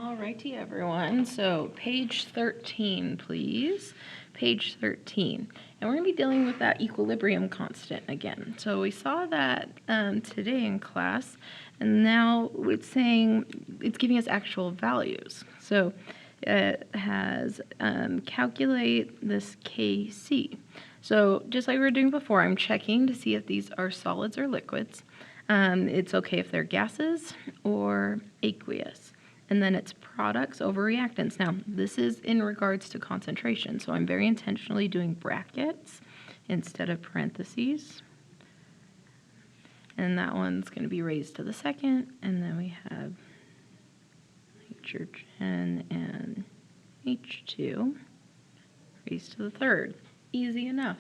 Alrighty, everyone. So page 13, please. Page 13. And we're going to be dealing with that equilibrium constant again. So we saw that today in class, and now it's saying it's giving us actual values. So it has calculate this Kc. So just like we were doing before, I'm checking to see if these are solids or liquids. It's okay if they're gases or aqueous. And then it's products over reactants. Now, this is in regards to concentration, so I'm very intentionally doing brackets instead of parentheses. And that one's going to be raised to the second, and then we have nitrogen and H2 raised to the third. Easy enough.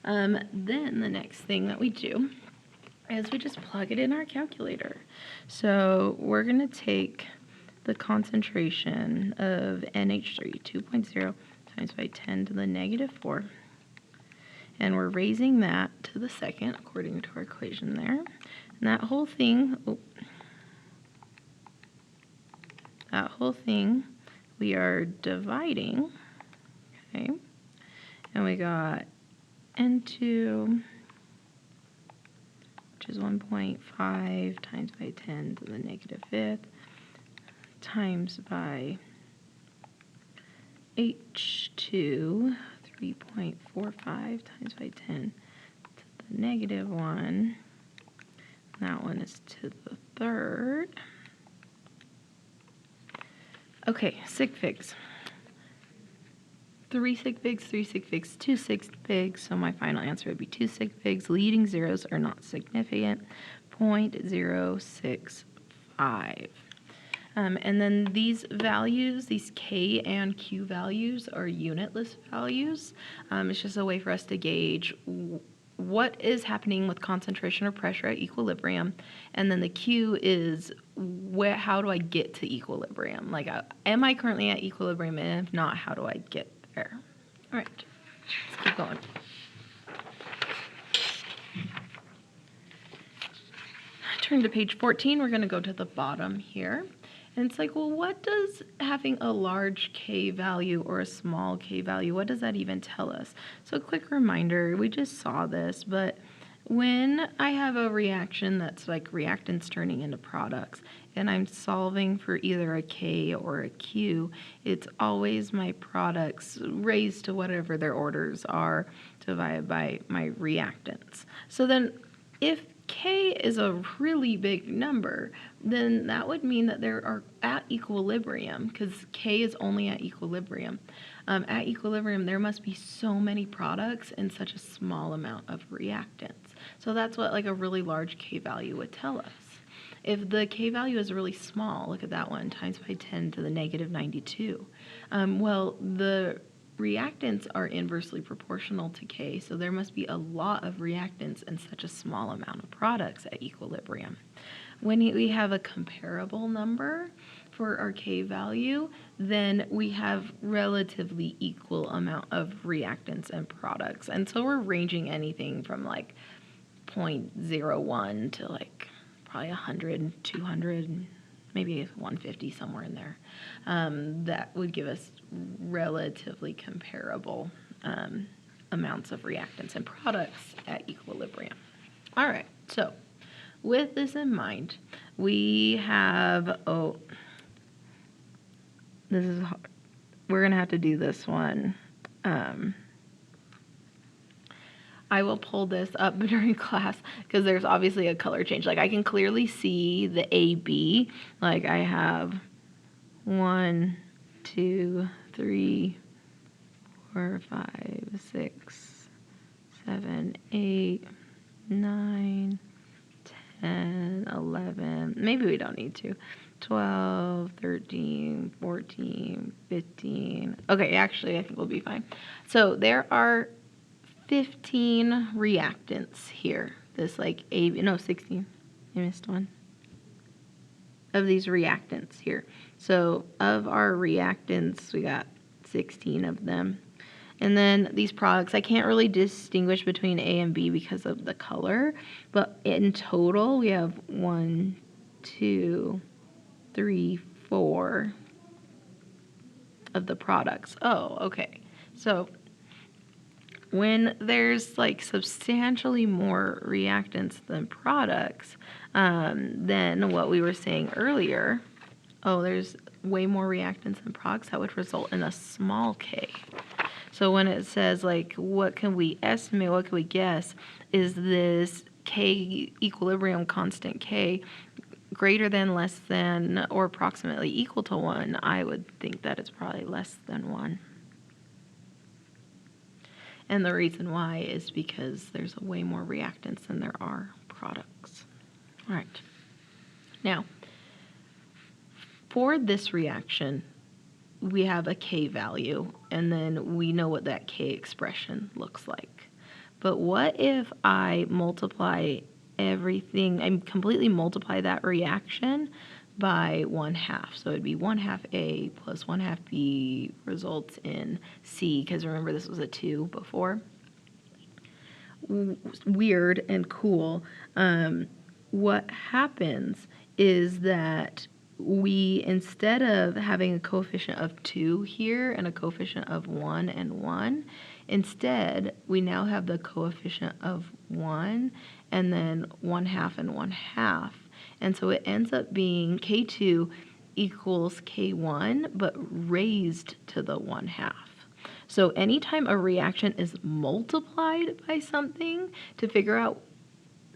Then the next thing that we do is we just plug it in our calculator. So we're going to take the concentration of NH3, 2.0 times by 10 to the negative 4. And we're raising that to the second according to our equation there. And that whole thing, we are dividing, okay? And we got N2, which is 1.5 times by 10 to the negative 5th, times by H2, 3.45 times by 10 to the negative 1. That one is to the third. Okay, sig figs. 3 sig figs, 3 sig figs, 2 sig figs. So my final answer would be 2 sig figs. Leading zeros are not significant. 0.065. And then these values, these K and Q values, are unitless values. It's just a way for us to gauge what is happening with concentration or pressure at equilibrium. And then the Q is how do I get to equilibrium? Like, am I currently at equilibrium? And if not, how do I get there? All right, let's keep going. Turn to page 14. We're going to go to the bottom here. And it's like, well, what does having a large K value or a small K value, what does that even tell us? So a quick reminder, we just saw this, but when I have a reaction that's like reactants turning into products, and I'm solving for either a K or a Q, it's always my products raised to whatever their orders are divided by my reactants. So then if K is a really big number, then that would mean that there are at equilibrium, because K is only at equilibrium. At equilibrium, there must be so many products and such a small amount of reactants. So that's what like a really large K value would tell us. If the K value is really small, look at that one, times by 10 to the negative 92. Well, the reactants are inversely proportional to K, so there must be a lot of reactants and such a small amount of products at equilibrium. When we have a comparable number for our K value, then we have relatively equal amount of reactants and products. And so we're ranging anything from like 0.01 to like probably 100, 200, maybe 150, somewhere in there. That would give us relatively comparable amounts of reactants and products at equilibrium. All right, so with this in mind, we have, this is hard. We're going to have to do this one. I will pull this up during class because there's obviously a color change. Like I can clearly see the AB. Like I have 1, 2, 3, 4, 5, 6, 7, 8, 9, 10, 11. Maybe we don't need to. 12, 13, 14, 15. Okay, actually I think we'll be fine. So there are 15 reactants here. This like 16. I missed one. Of these reactants here. So of our reactants, we got 16 of them. And then these products, I can't really distinguish between A and B because of the color, but in total we have 1, 2, 3, 4, of the products. Oh, okay. So when there's like substantially more reactants than products, than what we were saying earlier, oh, there's way more reactants than products, that would result in a small k. So when it says like, what can we estimate, what can we guess, is this k equilibrium constant k greater than, less than, or approximately equal to 1, I would think that it's probably less than 1. And the reason why is because there's way more reactants than there are products. All right. Now, for this reaction, we have a k value, and then we know what that k expression looks like. But what if I multiply everything, I completely multiply that reaction by 1/2? So it'd be 1/2 A plus 1/2 B results in C, because remember this was a 2 before. Weird and cool. What happens is that we, instead of having a coefficient of 2 here and a coefficient of 1 and 1, instead we now have the coefficient of 1 and then 1/2 and 1/2. And so it ends up being K2 equals K1, but raised to the 1/2. So anytime a reaction is multiplied by something to figure out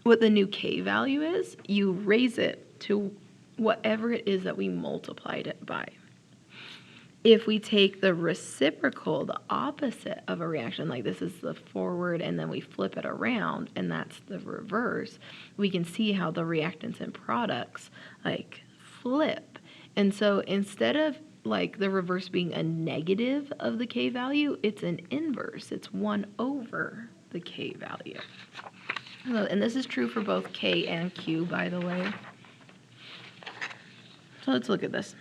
what the new K value is, you raise it to whatever it is that we multiplied it by. If we take the reciprocal, the opposite of a reaction, like this is the forward and then we flip it around and that's the reverse, we can see how the reactants and products like flip. And so instead of like the reverse being a negative of the K value, it's an inverse. It's 1 over the K value. And this is true for both K and Q, by the way. So let's look at this.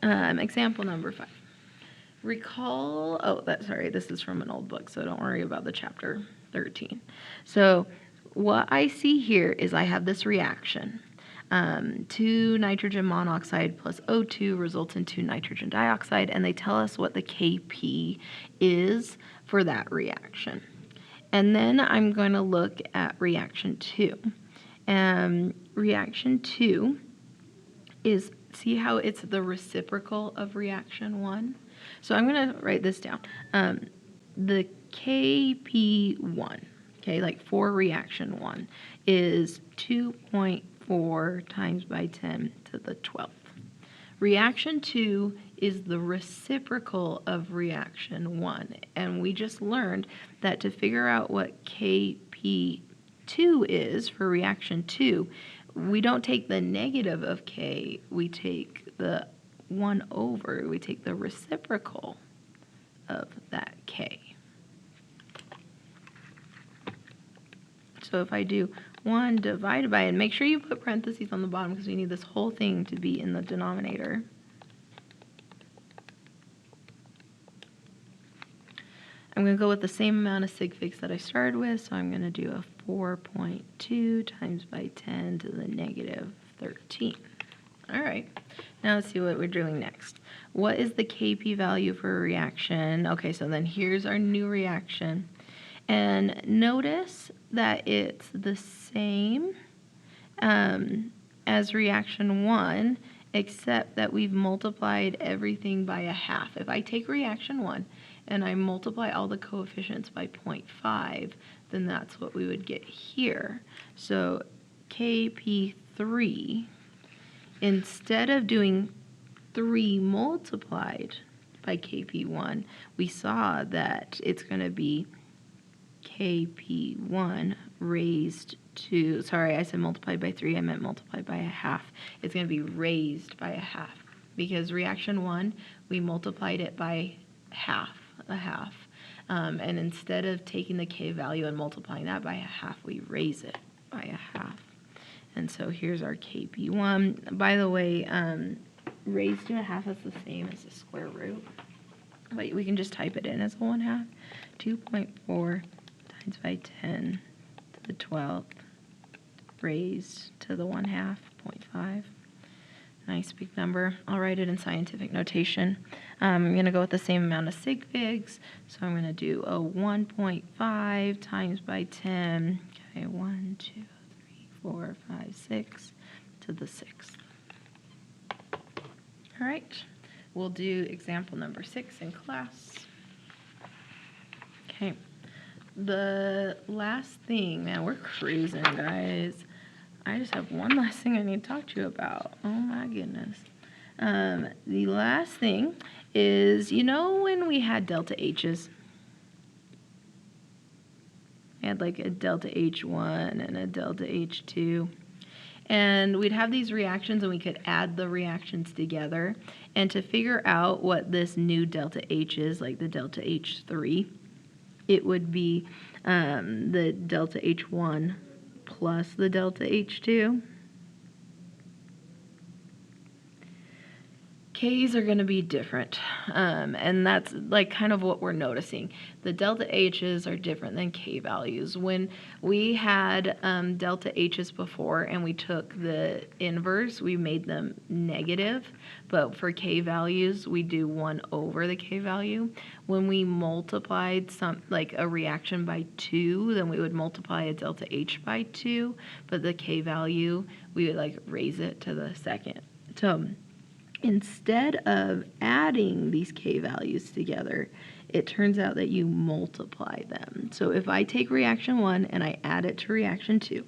Example number 5. Recall, this is from an old book, so don't worry about the chapter 13. So what I see here is I have this reaction. 2 nitrogen monoxide plus O2 results in 2 nitrogen dioxide, and they tell us what the Kp is for that reaction. And then I'm going to look at reaction 2. Reaction 2 is, see how it's the reciprocal of reaction 1? So I'm going to write this down. The Kp1, okay, like for reaction 1, is 2.4 times by 10 to the 12th. Reaction 2 is the reciprocal of reaction 1, and we just learned that to figure out what Kp2 is for reaction 2, we don't take the negative of K, we take the 1 over, we take the reciprocal of that K. So if I do 1 divided by, and make sure you put parentheses on the bottom because we need this whole thing to be in the denominator. I'm going to go with the same amount of sig figs that I started with, so I'm going to do a 4.2 times by 10 to the negative 13. All right, now let's see what we're doing next. What is the Kp value for a reaction? Okay, so then here's our new reaction. And notice that it's the same as reaction 1, except that we've multiplied everything by 1/2. If I take reaction 1 and I multiply all the coefficients by 0.5, then that's what we would get here. So Kp3, instead of doing 3 multiplied by Kp1, we saw that it's going to be Kp1 raised to, sorry, I said multiplied by 3, I meant multiplied by 1/2. It's going to be raised by 1/2 because reaction 1, we multiplied it by a half. And instead of taking the K value and multiplying that by 1/2, we raise it by 1/2. And so here's our Kp1. By the way, raised to 1/2 is the same as the square root. But we can just type it in as a 1/2. 2.4 times by 10 to the 12th raised to the 1/2, 0.5. Nice big number. I'll write it in scientific notation. I'm going to go with the same amount of sig figs. So I'm going to do a 1.5 times by 10. Okay, 1, 2, 3, 4, 5, 6 to the 6th. All right, we'll do example number 6 in class. Okay, the last thing, man, we're cruising, guys. I just have one last thing I need to talk to you about. Oh my goodness. The last thing is, you know when we had delta H's? We had like a delta H1 and a delta H2. And we'd have these reactions and we could add the reactions together. And to figure out what this new delta H is, like the delta H3, it would be the delta H1 plus the delta H2. K's are going to be different, and that's like kind of what we're noticing. The delta H's are different than K values. When we had delta H's before and we took the inverse, we made them negative, but for K values, we do 1 over the K value. When we multiplied like a reaction by 2, then we would multiply a delta H by 2, but the K value, we would like raise it to the second. So instead of adding these K values together, it turns out that you multiply them. So if I take reaction 1 and I add it to reaction 2,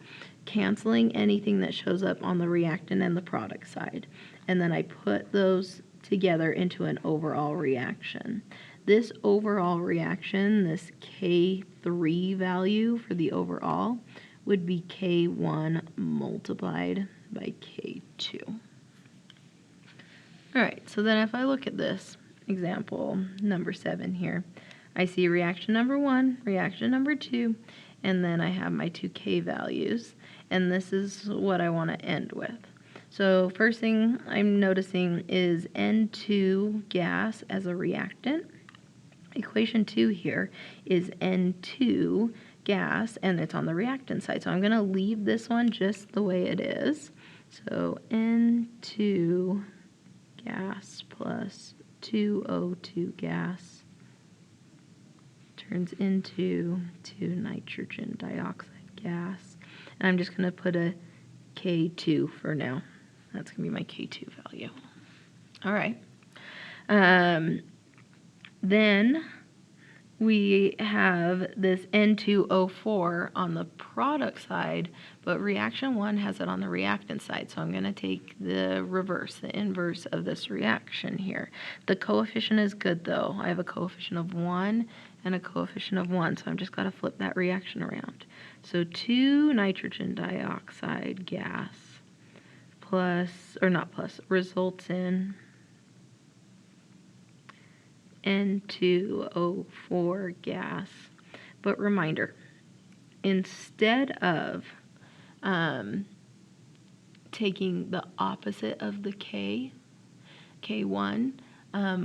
canceling anything that shows up on the reactant and the product side, and then I put those together into an overall reaction. This overall reaction, this K3 value for the overall, would be K1 multiplied by K2. All right, so then if I look at this example, number 7 here, I see reaction number 1, reaction number 2, and then I have my 2 K values, and this is what I want to end with. So first thing I'm noticing is N2 gas as a reactant. Equation 2 here is N2 gas, and it's on the reactant side. So I'm going to leave this one just the way it is. So N2 gas plus 2O2 gas turns into 2 nitrogen dioxide gas. And I'm just going to put a K2 for now. That's going to be my K2 value. All right. Then we have this N2O4 on the product side, but reaction 1 has it on the reactant side. So I'm going to take the reverse, the inverse of this reaction here. The coefficient is good though. I have a coefficient of 1 and a coefficient of 1, so I'm just got to flip that reaction around. So 2 nitrogen dioxide gas results in N2O4 gas. But reminder, instead of taking the opposite of the K1,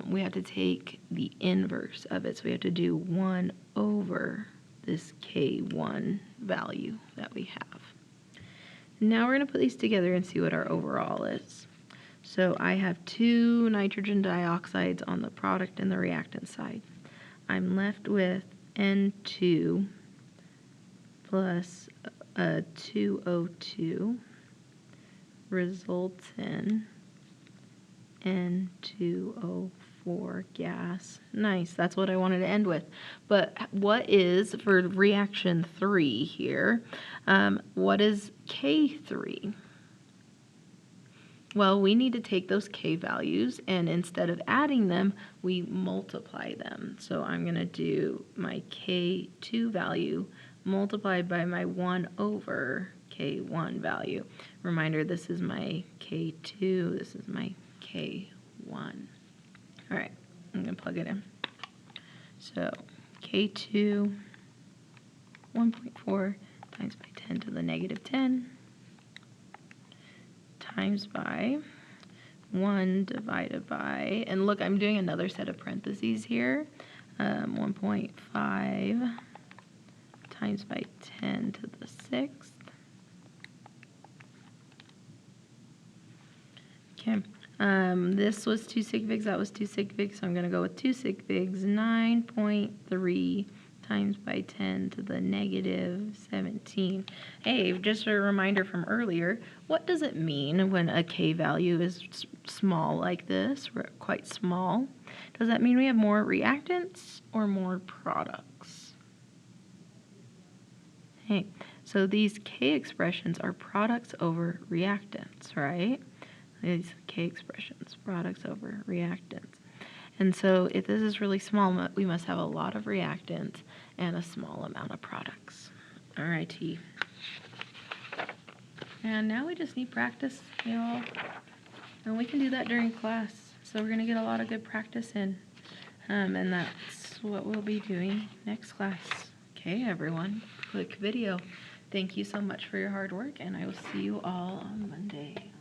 we have to take the inverse of it. So we have to do 1 over this K1 value that we have. Now we're going to put these together and see what our overall is. So I have 2 nitrogen dioxides on the product and the reactant side. I'm left with N2 plus 2O2 results in N2O4 gas. Nice, that's what I wanted to end with. But what is, for reaction 3 here, what is K3? Well, we need to take those K values, and instead of adding them, we multiply them. So I'm going to do my K2 value multiplied by my 1 over K1 value. Reminder, this is my K2, this is my K1. All right, I'm going to plug it in. So K2, 1.4 times by 10 to the negative 10. Times by 1 divided by, and look, I'm doing another set of parentheses here, 1.5 times by 10 to the 6th. Okay. This was 2 sig figs, that was 2 sig figs, so I'm going to go with 2 sig figs. 9.3 times by 10 to the negative 17. Hey, just a reminder from earlier, what does it mean when a K value is small like this, quite small? Does that mean we have more reactants or more products? Hey, so these K expressions are products over reactants, right? These K expressions, products over reactants. And so if this is really small, we must have a lot of reactants and a small amount of products. Alrighty. And now we just need practice, y'all. And we can do that during class. So we're going to get a lot of good practice in. And that's what we'll be doing next class. Okay, everyone. Quick video. Thank you so much for your hard work, and I will see you all on Monday.